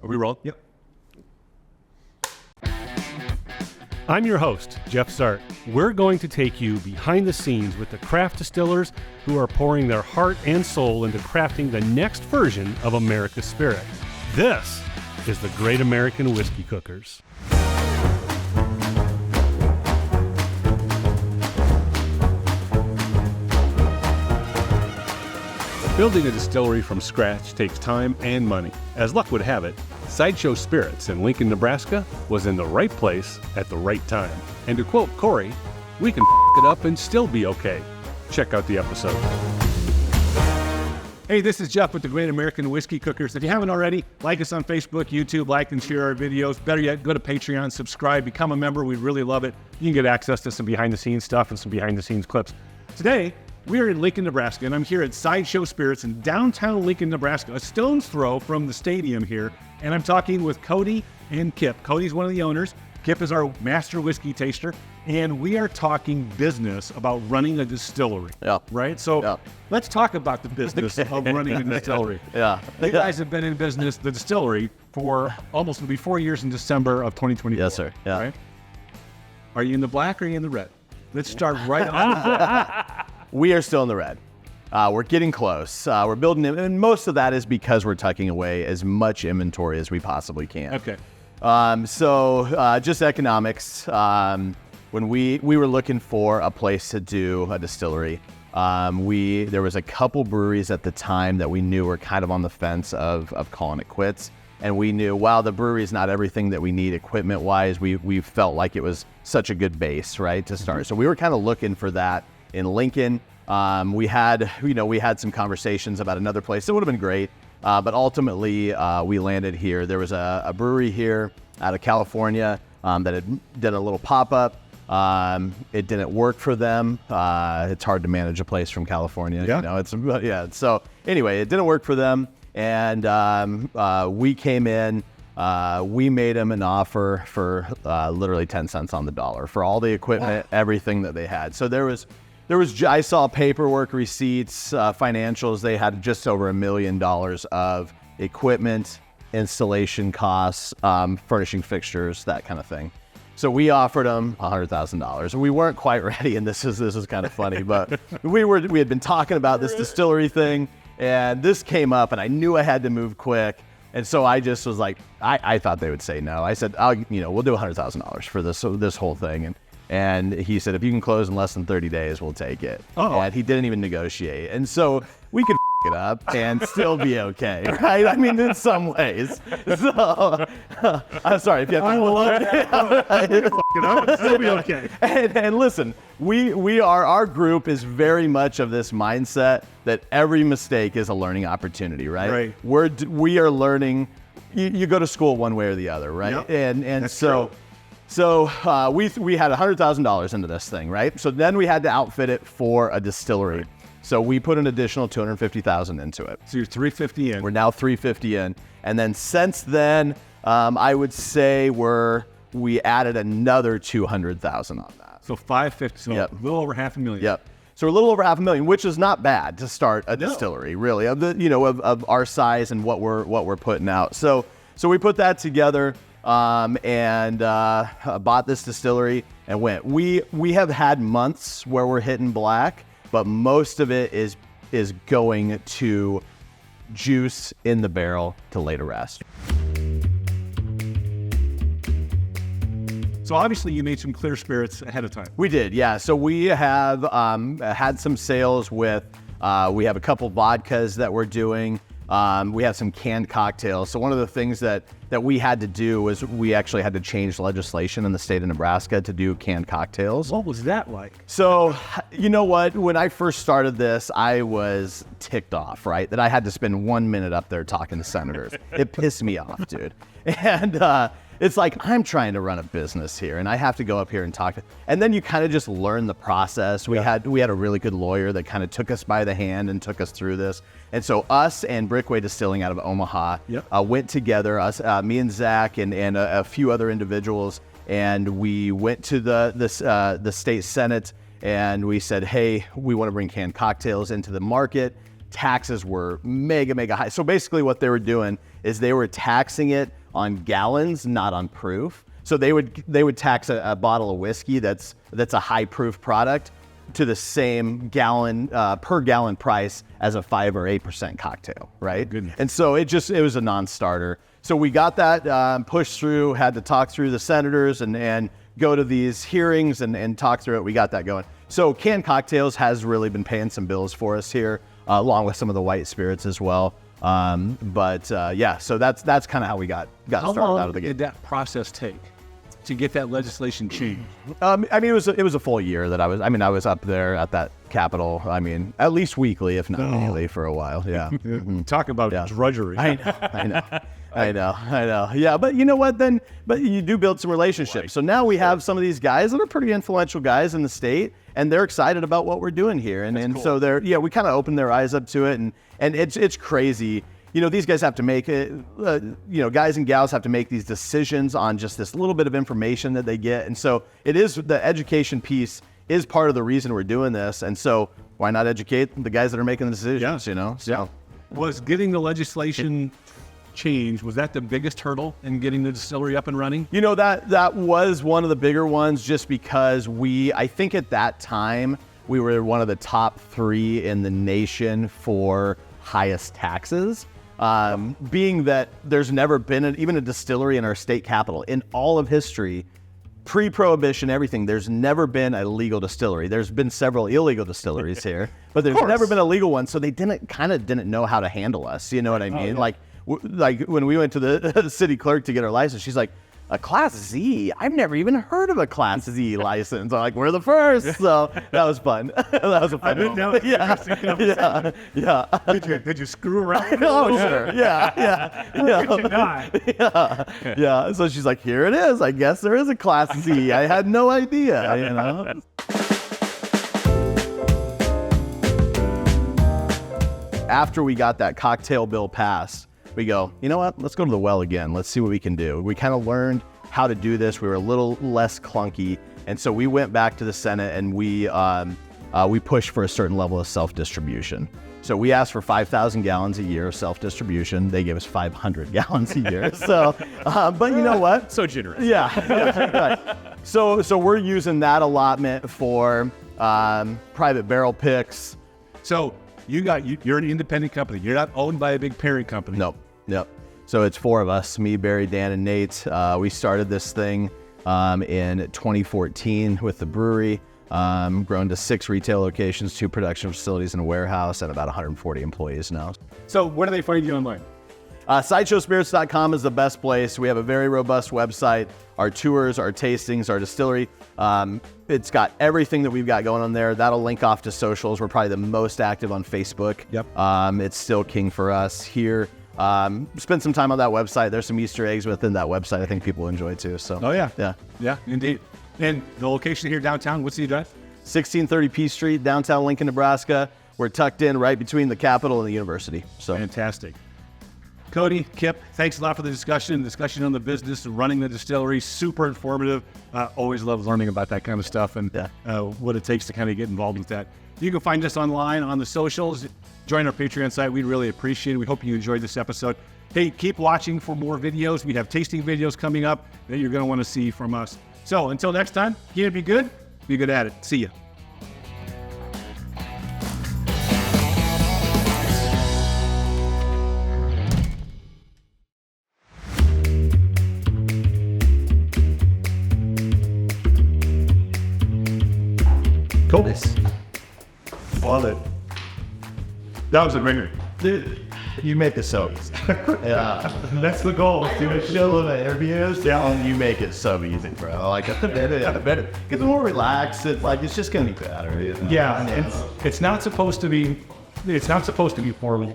we rolling? Yep. I'm your host, Jeff Sart. We're going to take you behind the scenes with the craft distillers who are pouring their heart and soul into crafting the next version of America's spirit. This is the Great American Whiskey Cookers. Building a distillery from scratch takes time and money. As luck would have it, Sideshow Spirits in Lincoln, Nebraska was in the right place at the right time. And to quote Cory, we can it up and still be okay. Check out the episode. Hey, this is Jeff with the Great American Whiskey Cookers. If you haven't already, like us on Facebook, YouTube, like and share our videos. Better yet, go to Patreon, subscribe, become a member. We'd really love it. You can get access to some behind-the-scenes stuff and some behind-the-scenes clips. Today, we are in Lincoln, Nebraska, and I'm here at Sideshow Spirits in downtown Lincoln, Nebraska, a stone's throw from the stadium here, and I'm talking with Cody and Kip. Cody's one of the owners. Kip is our master whiskey taster, and we are talking business about running a distillery. Yeah. Right? So Yeah. let's talk about the business of running a distillery. Yeah. You guys have been in business, the distillery, for almost, it'll be 4 years in December of 2024. Yes, sir. Yeah. Right? Are you in the black or are you in the red? Let's start right off. We are still in the red. We're getting close. We're building, and most of that is because we're tucking away as much inventory as we possibly can. Okay. So just economics. When we were looking for a place to do a distillery, there was a couple breweries at the time that we knew were kind of on the fence of calling it quits. And we knew, wow, the brewery is not everything that we need equipment-wise. We felt like it was such a good base, right, to start. So we were kind of looking for that in Lincoln. We had some conversations about another place. It would have been great, but ultimately we landed here. There was a brewery here out of California that had did a little pop-up. It didn't work for them. It's hard to manage a place from California. Yeah. So anyway, it didn't work for them, and we came in. We made them an offer for literally 10 cents on the dollar for all the equipment, everything that they had. So I saw paperwork, receipts, financials. They had just over $1 million of equipment, installation costs, furnishing fixtures, that kind of thing. So we offered them $100,000. We weren't quite ready, and this is kind of funny, but we had been talking about this distillery thing, and this came up, and I knew I had to move quick. And so I just was like, I thought they would say no. I said, we'll do $100,000 for this whole thing. And he said, if you can close in less than 30 days, we'll take it. Oh. And he didn't even negotiate. And so we could it up and still be okay, right? I mean, in some ways. So, I'm sorry if you have to. I will still be okay. And listen, our group is very much of this mindset that every mistake is a learning opportunity, right? Right. We are learning. You go to school one way or the other, right? Yep. And That's so. true. So we had $100,000 into this thing, right? So then we had to outfit it for a distillery. So we put an additional $250,000 into it. So you're $350 in. We're now $350 in, and then since then, I would say we added another $200,000 on that. So $550. So Yep. a little over $500,000. Yep. So we're a little over $500,000, which is not bad to start a distillery, really, of our size and what we're putting out. So we put that together. And bought this distillery and went. We have had months where we're hitting black, but most of it is going to juice in the barrel to lay to rest. So obviously you made some clear spirits ahead of time. We did, yeah. So we have had some sales with, we have a couple vodkas that we're doing. We have some canned cocktails. So one of the things that we had to do was we actually had to change legislation in the state of Nebraska to do canned cocktails. What was that like? So, you know what? When I first started this, I was ticked off, right? That I had to spend 1 minute up there talking to senators. It pissed me off, dude. And it's like, I'm trying to run a business here and I have to go up here and talk. And then you kind of just learn the process. We had a really good lawyer that kind of took us by the hand and took us through this. And so us and Brickway Distilling out of Omaha went together, me and Zach and a few other individuals, and we went to the state senate and we said, hey, we want to bring canned cocktails into the market. taxes were mega high. So basically what they were doing is they were taxing it on gallons, not on proof. So they would tax a bottle of whiskey that's a high proof product to the same per gallon price as a 5 or 8% cocktail, right? Goodness. And so it was a non-starter. So we got that pushed through, had to talk through the senators and go to these hearings and talk through it. We got that going. So canned cocktails has really been paying some bills for us here, along with some of the white spirits as well. Yeah, so that's kind of how we got started out of the gate. Did that process take to get that legislation changed? I mean, it was a full year that I was up there at that Capitol. I mean, at least weekly, if not daily, for a while. Yeah. Talk about drudgery. I know. Yeah, but you know what? But you do build some relationships. So now we have some of these guys that are pretty influential guys in the state, and they're excited about what we're doing here. And cool. So we kind of opened their eyes up to it, and it's crazy. You know, these guys have to make it, guys and gals have to make these decisions on just this little bit of information that they get. And so the education piece is part of the reason we're doing this. And so why not educate the guys that are making the decisions, So. Yeah. Was getting the legislation changed, was that the biggest hurdle in getting the distillery up and running? You know, that was one of the bigger ones, just because I think at that time, we were one of the top 3 in the nation for highest taxes. Being that there's never been even a distillery in our state capital in all of history, pre-prohibition, everything, there's never been a legal distillery. There's been several illegal distilleries here, but there's never been a legal one. So they didn't know how to handle us. You know what I mean? Yeah. Like when we went to the city clerk to get our license, she's like, a Class Z? I've never even heard of a Class Z license. I'm like, we're the first. So that was fun. That was a fun moment. Yeah. Did you screw around? Oh, sure. Yeah. So she's like, here it is. I guess there is a Class Z. I had no idea, After we got that cocktail bill passed, we go, you know what? Let's go to the well again. Let's see what we can do. We kind of learned how to do this. We were a little less clunky. And so we went back to the Senate and we pushed for a certain level of self-distribution. So we asked for 5,000 gallons a year of self-distribution. They gave us 500 gallons a year. So, but you know what? So generous. Yeah. Right. So we're using that allotment for private barrel picks. So you're an independent company. You're not owned by a big parent company. Nope. So it's 4 of us, me, Barry, Dan, and Nate. We started this thing in 2014 with the brewery, grown to 6 retail locations, 2 production facilities, and a warehouse, and about 140 employees now. So where do they find you online? Sideshowspirits.com is the best place. We have a very robust website. Our tours, our tastings, our distillery. It's got everything that we've got going on there. That'll link off to socials. We're probably the most active on Facebook. Yep. It's still king for us here. Spend some time on that website. There's some Easter eggs within that website I think people enjoy too. So. Oh, yeah. Yeah, indeed. And the location here downtown, what's the address? 1630 P Street, downtown Lincoln, Nebraska. We're tucked in right between the Capitol and the university. So fantastic. Cody, Kip, thanks a lot for the discussion on the business of running the distillery. Super informative. Always love learning about that kind of stuff and what it takes to kind of get involved with that. You can find us online on the socials. Join our Patreon site. We'd really appreciate it. We hope you enjoyed this episode. Hey, keep watching for more videos. We have tasting videos coming up that you're going to want to see from us. So until next time, be good at it. See ya. Cool. Love it. That was a ringer. Dude, you make it so easy. Yeah. That's the goal. Do a show of interviews, you make it so easy, bro. Like at the better. Get more relaxed. It's just gonna be better. Yeah, it's not supposed to be formal.